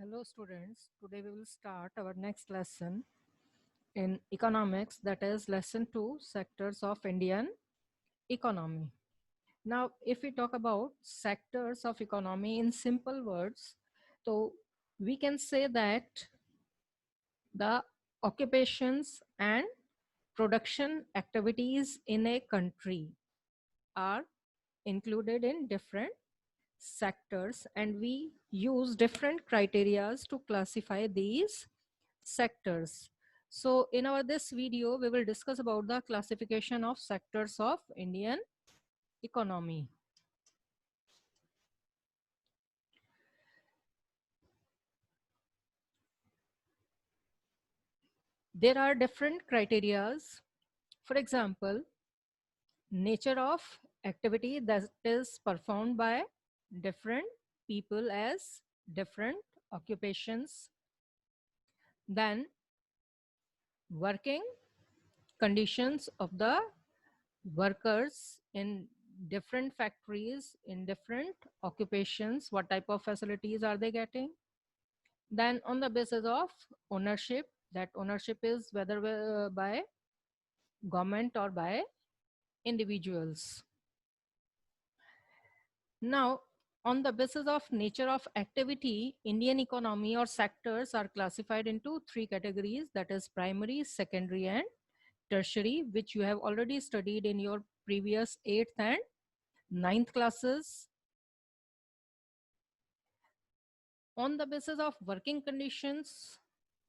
Hello students, today we will start our next lesson in economics, that is lesson 2, sectors of Indian economy. Now if we talk about sectors of economy in simple words, so we can say that the occupations and production activities in a country are included in different sectors, and we use different criterias to classify these sectors. So in our this video, we will discuss about the classification of sectors of Indian economy. There are different criterias. For example, nature of activity that is performed by different people as different occupations. Then working conditions of the workers in different factories, in different occupations, what type of facilities are they getting. Then on the basis of ownership, that ownership is whether by government or by individuals. Now on the basis of nature of activity, Indian economy or sectors are classified into three categories, that is primary, secondary and tertiary, which you have already studied in your previous 8th and 9th classes. On the basis of working conditions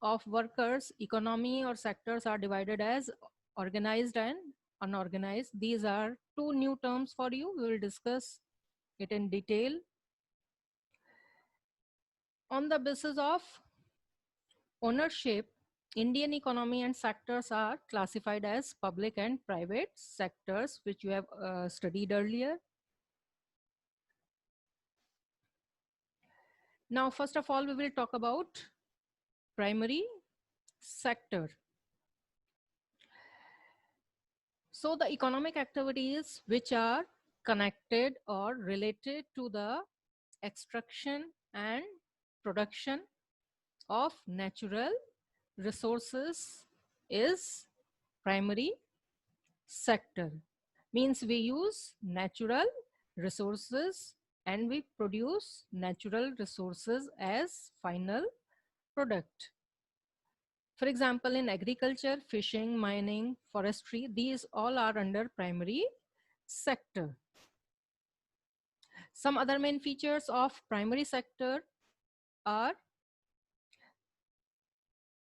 of workers, economy or sectors are divided as organized and unorganized. These are two new terms for you. We will discuss it in detail. On the basis of ownership, Indian economy and sectors are classified as public and private sectors, which you have studied earlier. Now, first of all, we will talk about primary sector. So the economic activities which are connected or related to the extraction and production of natural resources is primary sector. Means we use natural resources and we produce natural resources as final product. For example, in agriculture, fishing, mining, forestry, these all are under primary sector. Some other main features of primary sector are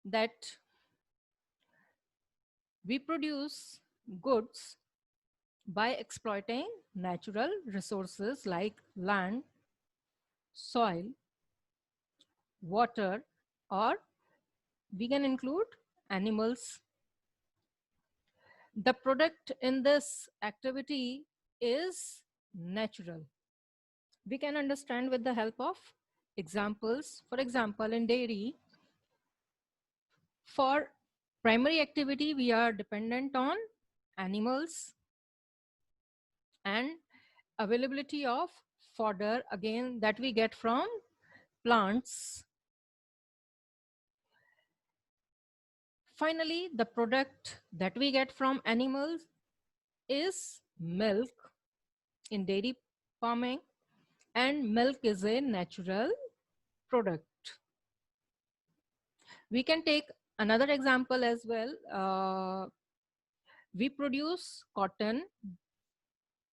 that we produce goods by exploiting natural resources like land, soil, water, or we can include animals. The product in this activity is natural. We can understand with the help of examples. For example, in dairy, for primary activity, we are dependent on animals and availability of fodder, again, that we get from plants. Finally, the product that we get from animals is milk in dairy farming, and milk is a natural product. We can take another example as well. We produce cotton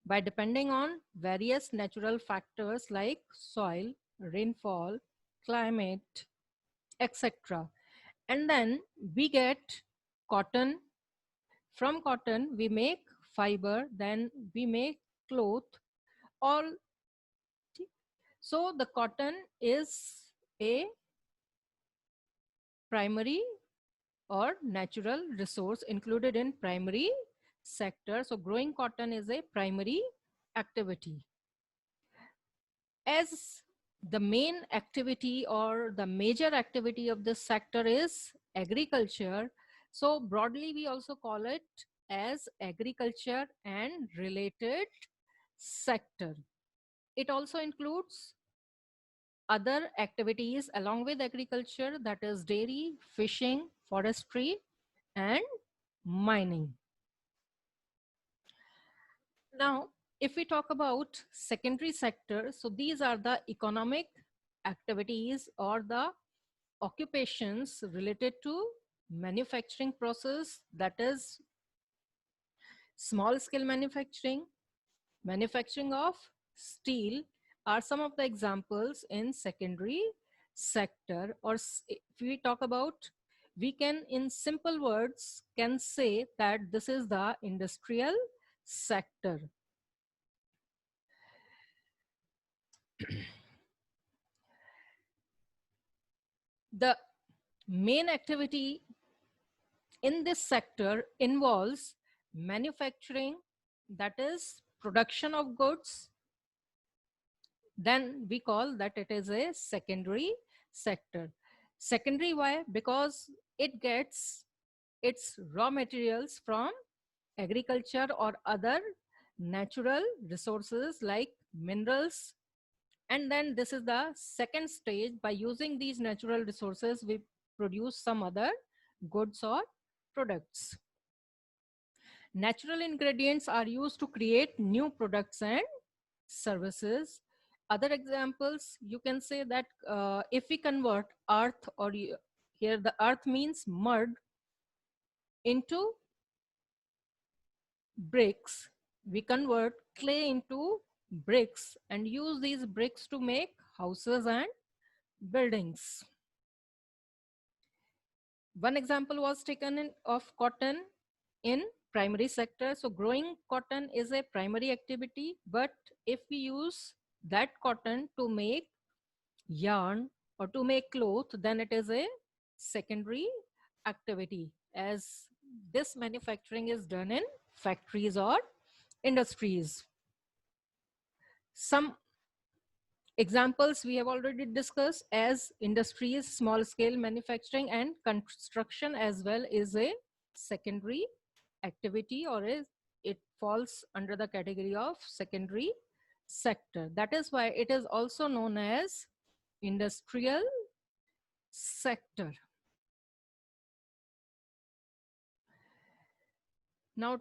by depending on various natural factors like soil, rainfall, climate, etc. And then we get cotton. From cotton, we make fiber, then we make cloth. All. So the cotton is a primary or natural resource included in primary sector. So growing cotton is a primary activity. As the main activity or the major activity of this sector is agriculture, so broadly we also call it as agriculture and related sector. It also includes other activities along with agriculture, that is dairy, fishing, forestry, and mining. Now, if we talk about secondary sector, so these are the economic activities or the occupations related to manufacturing process, that is small scale manufacturing, manufacturing of steel are some of the examples in secondary sector. Or if we talk about, we can in simple words can say that this is the industrial sector. The main activity in this sector involves manufacturing, that is production of goods. Then we call that it is a secondary sector. Secondary, why? Because it gets its raw materials from agriculture or other natural resources like minerals. And then this is the second stage. By using these natural resources, we produce some other goods or products. Natural ingredients are used to create new products and services. Other examples, you can say that if we convert earth, or here the earth means mud, into bricks, we convert clay into bricks and use these bricks to make houses and buildings. One example was taken of cotton in primary sector. So growing cotton is a primary activity, but if we use that cotton to make yarn or to make cloth, then it is a secondary activity, as this manufacturing is done in factories or industries. Some examples we have already discussed, as industries, small scale manufacturing, and construction as well is a secondary activity, or it falls under the category of secondary sector. That is why it is also known as industrial sector. Now,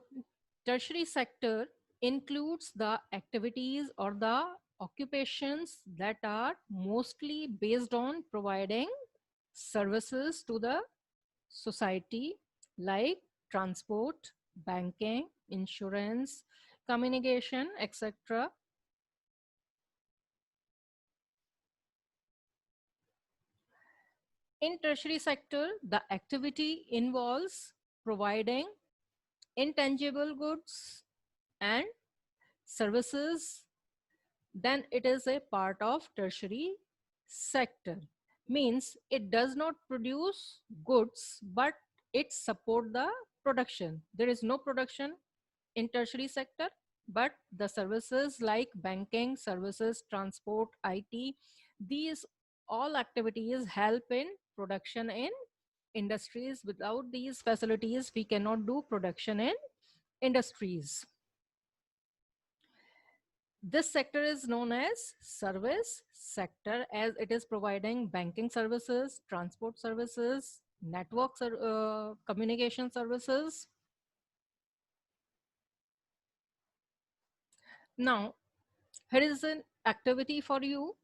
tertiary sector includes the activities or the occupations that are mostly based on providing services to the society, like transport, banking, insurance, communication, etc. In tertiary sector, the activity involves providing intangible goods and services. Then it is a part of tertiary sector. Means it does not produce goods, but it support the production. There is no production in tertiary sector, but the services like banking services, transport, IT, these all activities help in production in industries. Without these facilities, we cannot do production in industries. This sector is known as service sector, as it is providing banking services, transport services, network communication services. Now, here is an activity for you.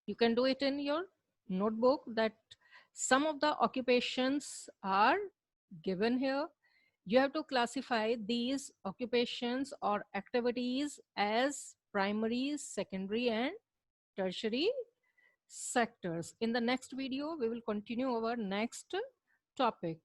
You can do it in your notebook, that some of the occupations are given here. You have to classify these occupations or activities as primary, secondary, and tertiary sectors. In the next video, we will continue our next topic.